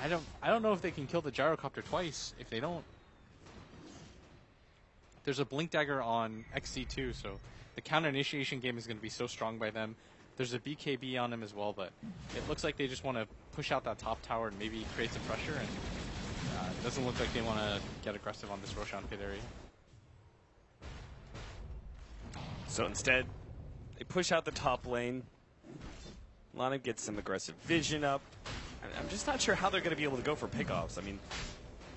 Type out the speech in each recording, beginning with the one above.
I don't know if they can kill the gyrocopter twice. If they don't, there's a blink dagger on XC2, so the counter initiation game is going to be so strong by them. There's a BKB on him as well, but it looks like they just want to push out that top tower and maybe create some pressure, and it doesn't look like they want to get aggressive on this Roshan pit area. So instead, they push out the top lane. Lana gets some aggressive vision up. I'm just not sure how they're going to be able to go for pickoffs. I mean,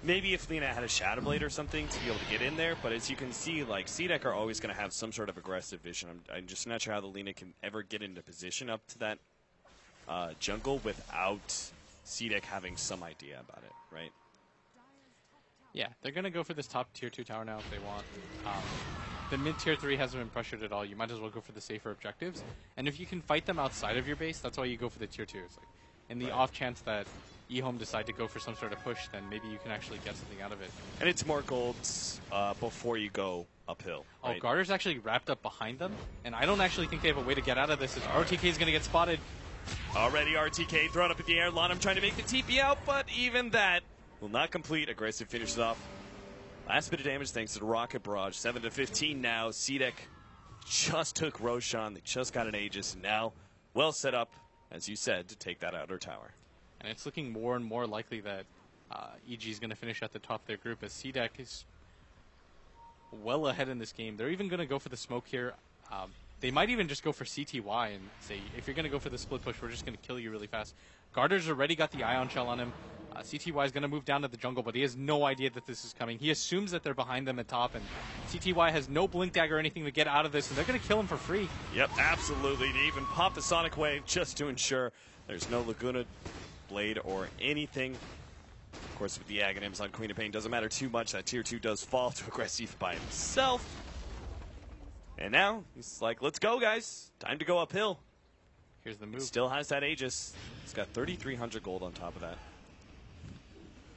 maybe if Lina had a Shadow Blade or something to be able to get in there, but as you can see, like, C-Deck are always going to have some sort of aggressive vision. I'm just not sure how the Lina can ever get into position up to that jungle without C-Deck having some idea about it, right? Yeah, they're going to go for this top tier 2 tower now if they want. The mid tier 3 hasn't been pressured at all. You might as well go for the safer objectives. And if you can fight them outside of your base, that's why you go for the tier 2s. Like, in the off chance that eHome decide to go for some sort of push, then maybe you can actually get something out of it. And it's more golds before you go uphill. Right? Oh, Garter's actually wrapped up behind them, and I don't actually think they have a way to get out of this, as RTK is going to get spotted. Already RTK thrown up in the air. Lanham trying to make the TP out, but even that will not complete. Aggressive finishes off. Last bit of damage thanks to the Rocket Barrage. 7-15 now. C-Deck just took Roshan. They just got an Aegis, and now well set up, as you said, to take that outer tower. And it's looking more and more likely that EG is going to finish at the top of their group, as C-Deck is well ahead in this game. They're even going to go for the smoke here. They might even just go for CTY and say, if you're going to go for the split push, we're just going to kill you really fast. Garter's already got the Ion Shell on him. CTY is going to move down to the jungle, but he has no idea that this is coming. He assumes that they're behind them at top, and CTY has no blink dagger or anything to get out of this, and they're going to kill him for free. Yep, absolutely. They even pop the Sonic Wave just to ensure there's no Laguna Blade or anything. Of course, with the Aghanims on Queen of Pain, doesn't matter too much. That tier 2 does fall to Aggressive by himself. And now, he's like, let's go, guys. Time to go uphill. Here's the move. Still has that Aegis. He's got 3,300 gold on top of that.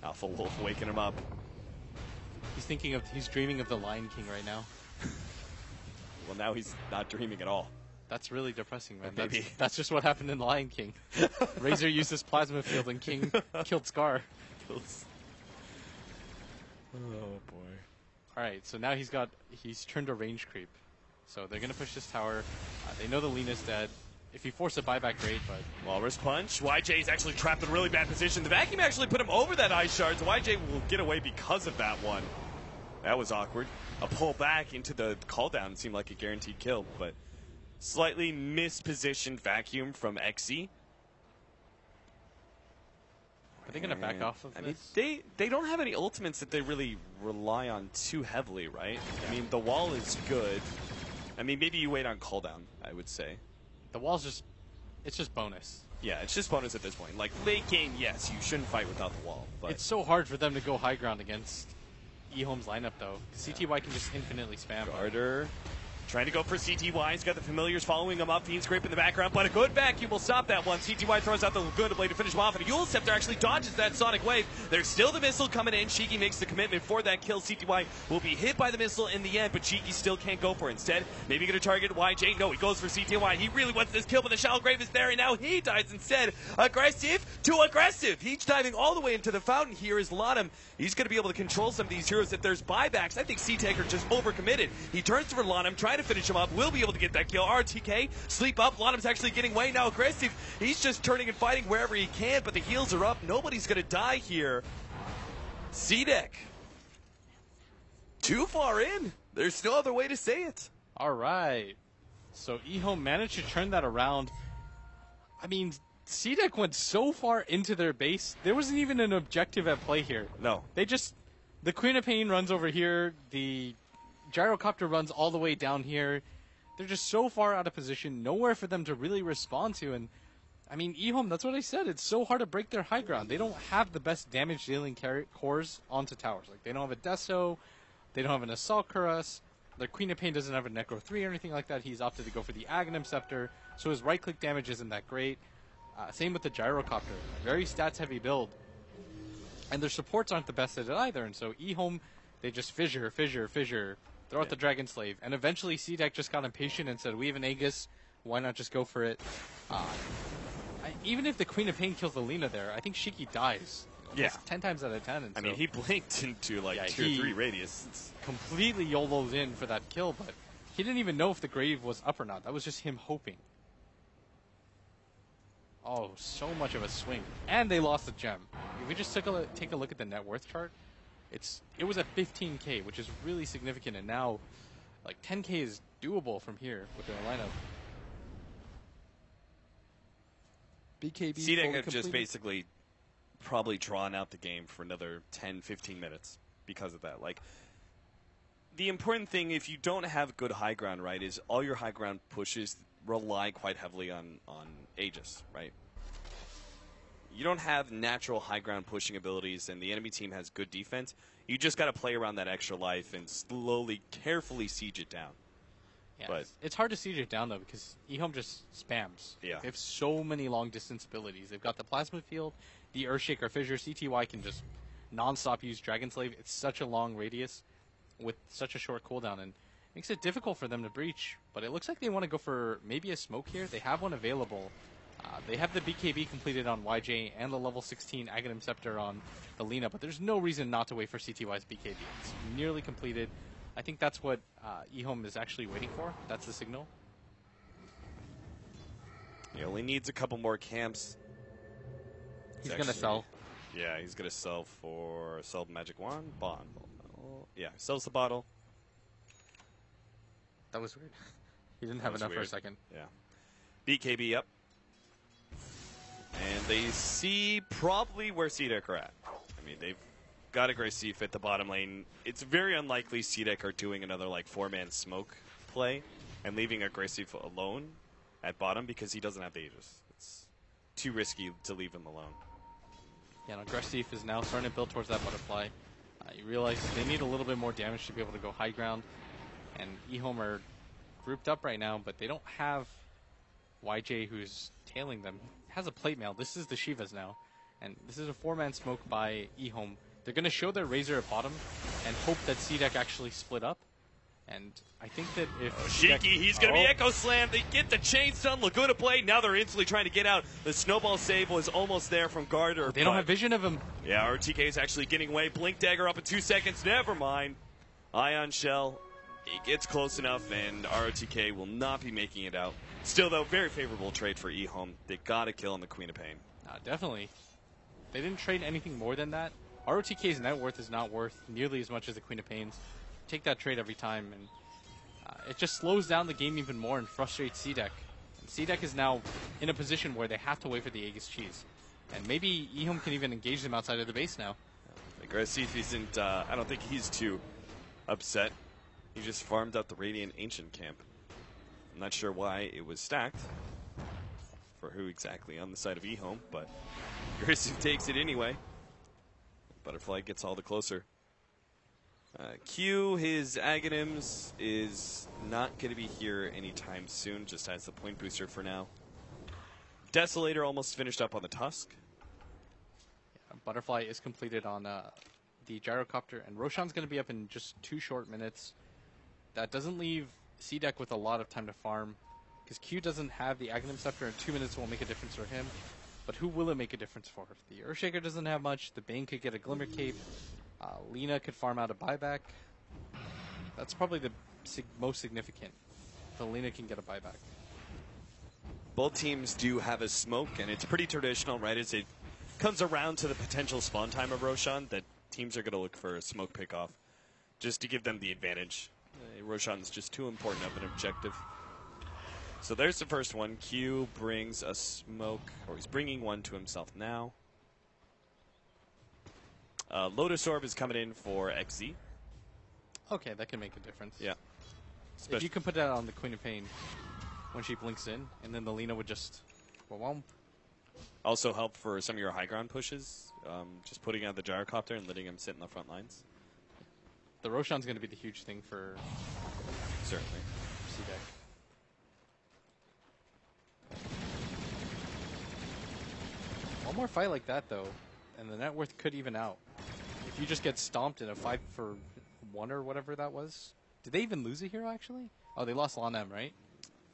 Alpha Wolf waking him up. He's dreaming of the Lion King right now. Well, now he's not dreaming at all. That's really depressing, man. Maybe. That's just what happened in Lion King. Razor used his plasma field and King killed Scar. Oh, boy. Alright, so now he's turned a range creep. So they're going to push this tower. They know the Lina's dead. If you force a buyback, great, but... Walrus Punch. YJ is actually trapped in a really bad position. The vacuum actually put him over that Ice Shard, so YJ will get away because of that one. That was awkward. A pull back into the call down seemed like a guaranteed kill, but slightly mispositioned vacuum from XE. Are they going to back off of this? Mean, they don't have any ultimates that they really rely on too heavily, right? I mean, the wall is good. I mean, maybe you wait on cooldown, I would say. The wall's it's just bonus. Yeah, it's just bonus at this point. Like, late game, yes, you shouldn't fight without the wall. But it's so hard for them to go high ground against eHome's lineup, though. CTY can just infinitely spam. Garter trying to go for CTY. He's got the familiars following him up. Fiend Scrape in the background, but a good vacuum will stop that one. CTY throws out the Laguna Blade to finish him off, and Yule Scepter actually dodges that Sonic Wave. There's still the missile coming in. Shiki makes the commitment for that kill. CTY will be hit by the missile in the end, but Shiki still can't go for it. Instead, maybe going to target YJ. No, he goes for CTY. He really wants this kill, but the Shallow Grave is there, and now he dies instead. Aggressive to aggressive. He's diving all the way into the fountain here is Lanham. He's going to be able to control some of these heroes. If there's buybacks, I think C-Taker just overcommitted. He turns for Lanham, trying to finish him up. Will be able to get that kill. RTK, sleep up. Lanham's actually getting way now aggressive. He's just turning and fighting wherever he can, but the heals are up. Nobody's going to die here. C-Deck. Too far in. There's no other way to say it. All right. So eHome managed to turn that around. I mean, C-Deck went so far into their base, there wasn't even an objective at play here. No. The Queen of Pain runs over here, the Gyrocopter runs all the way down here. They're just so far out of position, nowhere for them to really respond to. And, I mean, eHome, that's what I said. It's so hard to break their high ground. They don't have the best damage-dealing cores onto towers. Like, they don't have a Deso, they don't have an Assault Cuirass. Their Queen of Pain doesn't have a Necro 3 or anything like that. He's opted to go for the Aghanim Scepter, so his right-click damage isn't that great. Same with the Gyrocopter. Very stats-heavy build. And their supports aren't the best at it either, and so eHome, they just fissure, throw out the Dragon Slave, and eventually C-Deck just got impatient and said, we have an Aegis, why not just go for it? Even if the Queen of Pain kills the Lina there, I think Shiki dies. almost 10 times out of 10. And I mean, he blinked into like 2 or 3 radius. It's completely YOLO'd in for that kill, but he didn't even know if the Grave was up or not. That was just him hoping. Oh, so much of a swing. And they lost the gem. If we just take a look at the net worth chart, it was at 15K, which is really significant, and now like 10K is doable from here with their lineup. BKB CDEC have just basically probably drawn out the game for another 10, 15 minutes because of that. Like, the important thing, if you don't have good high ground, right, is all your high ground pushes rely quite heavily on Aegis, right? You don't have natural high ground pushing abilities, and the enemy team has good defense. You just got to play around that extra life and slowly, carefully siege it down. Yeah, but it's hard to siege it down, though, because eHome just spams. Yeah. They have so many long-distance abilities. They've got the Plasma Field, the Earthshaker Fissure. CTY can just non-stop use Dragon Slave. It's such a long radius with such a short cooldown, and makes it difficult for them to breach. But it looks like they want to go for maybe a smoke here. They have one available. They have the BKB completed on YJ and the level 16 Aghanim Scepter on the Lina, but there's no reason not to wait for CTY's BKB. It's nearly completed. I think that's what eHome is actually waiting for. That's the signal. He only needs a couple more camps. He's going to sell. Yeah, he's going to sell Magic Wand, Bond. Yeah, sells the bottle. That was weird. He didn't have enough for a second. Yeah. BKB up. And they see probably where CDEC are at. I mean, they've got aggressive at the bottom lane. It's very unlikely CDEC are doing another like 4-man smoke play and leaving aggressive alone at bottom because he doesn't have the Aegis. It's too risky to leave him alone. Yeah, and aggressive is now starting to build towards that butterfly. You realize they need a little bit more damage to be able to go high ground. And eHome are grouped up right now, but they don't have YJ who's tailing them. Has a plate mail. This is the Shivas now. And this is a 4-man smoke by eHome. They're going to show their Razor at bottom and hope that CDEC actually split up. And I think that if Shiki, he's going to be Echo Slam. They get the chain stun. Laguna play. Now they're instantly trying to get out. The snowball save was almost there from Garter. They don't have vision of him. Yeah, RTK is actually getting away. Blink Dagger up in 2 seconds. Never mind. Ion Shell. It gets close enough, and ROTK will not be making it out. Still, though, very favorable trade for eHome. They got to kill on the Queen of Pain. Definitely. They didn't trade anything more than that. ROTK's net worth is not worth nearly as much as the Queen of Pain's. Take that trade every time, and it just slows down the game even more and frustrates CDEC. And CDEC is now in a position where they have to wait for the Aegis Cheese. And maybe eHome can even engage them outside of the base now. Aggressive isn't, I don't think he's too upset. He just farmed out the Radiant Ancient camp. I'm not sure why it was stacked for who exactly on the side of eHome, but Aggressive takes it anyway. Butterfly gets all the closer. Q, his Aghanims, is not going to be here anytime soon, just has the point booster for now. Desolator almost finished up on the Tusk. Yeah, Butterfly is completed on the Gyrocopter, and Roshan's going to be up in just 2 short minutes. That doesn't leave CDEC with a lot of time to farm, because Q doesn't have the Aghanim Scepter, and 2 minutes won't make a difference for him. But who will it make a difference for? The Earthshaker doesn't have much, the Bane could get a Glimmer Cape, Lina could farm out a buyback. That's probably the most significant. The Lina can get a buyback. Both teams do have a smoke, and it's pretty traditional, right? As it comes around to the potential spawn time of Roshan, that teams are going to look for a smoke pickoff just to give them the advantage. Roshan's just too important of an objective. So there's the first one. Q brings a smoke, or he's bringing one to himself now. Lotus Orb is coming in for XZ. Okay, that can make a difference. Yeah. If you can put that on the Queen of Pain when she blinks in, and then the Lina would just... Womp. Also help for some of your high ground pushes. Just putting out the Gyrocopter and letting him sit in the front lines. The Roshan's going to be the huge thing for... Certainly. CDEC. One more fight like that, though, and the net worth could even out. If you just get stomped in a 5-for-1 or whatever that was. Did they even lose a hero, actually? Oh, they lost Lanem, right?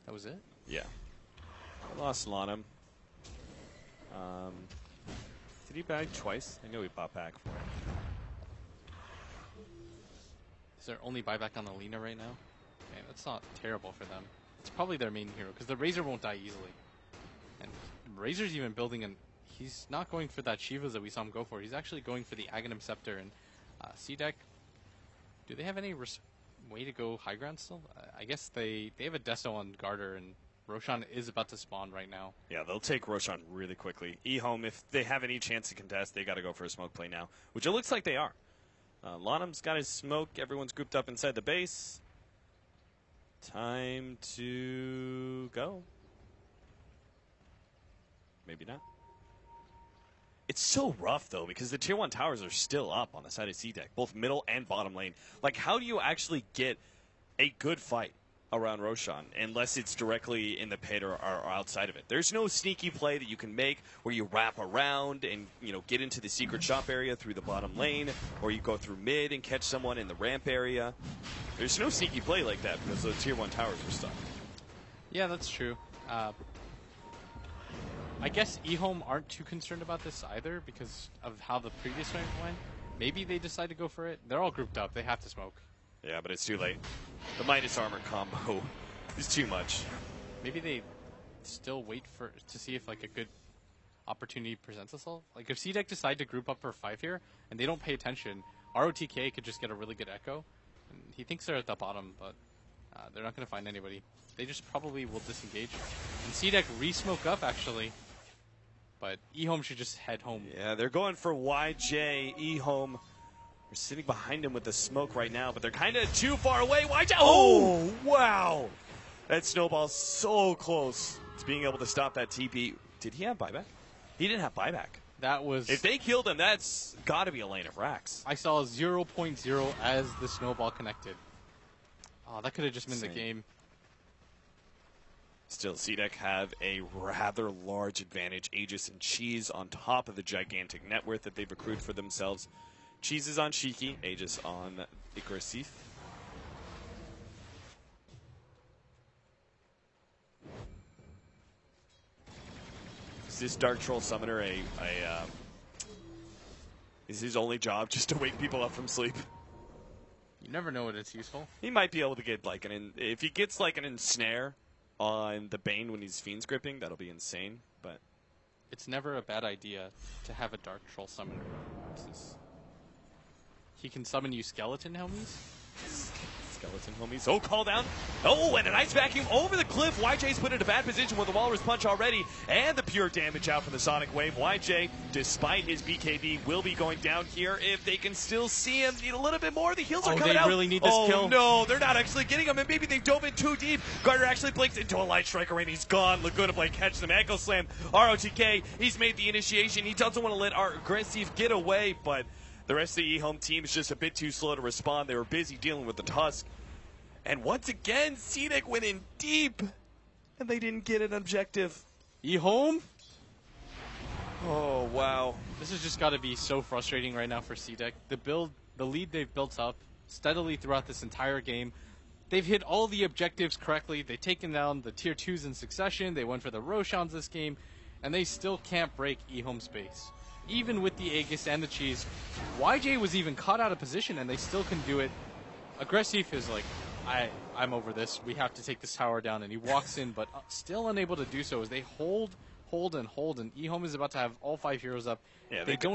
That was it? Yeah. They lost Lanem. Did he buy twice? I know he bought back for it. Is there only buyback on Alina right now? Okay, that's not terrible for them. It's probably their main hero, because the Razor won't die easily. And Razor's even building an... He's not going for that Shivas that we saw him go for. He's actually going for the Aghanim Scepter. And C-Deck, do they have any way to go high ground still? I guess they have a Desto on Garter, and Roshan is about to spawn right now. Yeah, they'll take Roshan really quickly. eHome, if they have any chance to contest, they got to go for a smoke play now, which it looks like they are. Lonham's got his smoke. Everyone's grouped up inside the base. Time to go. Maybe not. It's so rough, though, because the Tier 1 towers are still up on the side of C-Deck, both middle and bottom lane. Like, how do you actually get a good fight around Roshan unless it's directly in the pit or outside of it? There's no sneaky play that you can make where you wrap around and, you know, get into the secret shop area through the bottom lane, or you go through mid and catch someone in the ramp area. There's no sneaky play like that because the Tier 1 towers are stuck. Yeah, that's true. I guess eHome aren't too concerned about this either because of how the previous round went. Maybe they decide to go for it. They're all grouped up. They have to smoke. Yeah, but it's too late. The Midas Armor combo is too much. Maybe they still wait to see if like a good opportunity presents itself. Like if C-Deck decide to group up for 5 here and they don't pay attention, ROTK could just get a really good echo. And he thinks they're at the bottom, but they're not going to find anybody. They just probably will disengage. And C-Deck re-smoke up actually. But eHome should just head home. Yeah, they're going for YJ. eHome, they're sitting behind him with the smoke right now, but they're kind of too far away. YJ, oh, wow. That snowball's so close to being able to stop that TP. Did he have buyback? He didn't have buyback. That was... If they killed him, that's got to be a lane of racks. I saw 0.0 as the snowball connected. Oh, that could have just been the game. Still, C-Deck have a rather large advantage. Aegis and Cheese on top of the gigantic net worth that they've accrued for themselves. Cheese is on Shiki, Aegis on Aggressive. Is this Dark Troll Summoner is his only job just to wake people up from sleep? You never know when it's useful. He might be able to get like if he gets like an ensnare on the Bane when he's Fiend's gripping, that'll be insane, but... It's never a bad idea to have a Dark Troll Summoner. He can summon you skeleton homies? Skeleton homies. Oh, call down. Oh, and a nice vacuum over the cliff. YJ's put in a bad position with the Walrus Punch already, and the pure damage out from the Sonic Wave. YJ, despite his BKB, will be going down here if they can still see him. Need a little bit more. The heals are coming out. They really need this kill. Oh, no, they're not actually getting him, and maybe they dove in too deep. Garter actually blinks into a Light Striker, and he's gone. Laguna Blade catch them. Echo Slam. ROTK, he's made the initiation. He doesn't want to let our Aggressive get away, but the rest of the eHome team is just a bit too slow to respond. They were busy dealing with the Tusk. And once again, C-Deck went in deep, and they didn't get an objective. eHome? Oh, wow. This has just got to be so frustrating right now for C-Deck. The lead they've built up steadily throughout this entire game. They've hit all the objectives correctly. They've taken down the Tier 2s in succession. They went for the Roshans this game, and they still can't break eHome's base. Even with the Aegis and the Cheese, YJ was even caught out of position, and they still can do it. Aggressive is like... I'm over this. We have to take this tower down. And he walks in, but still unable to do so as they hold, and eHome is about to have all 5 heroes up. Yeah, they don't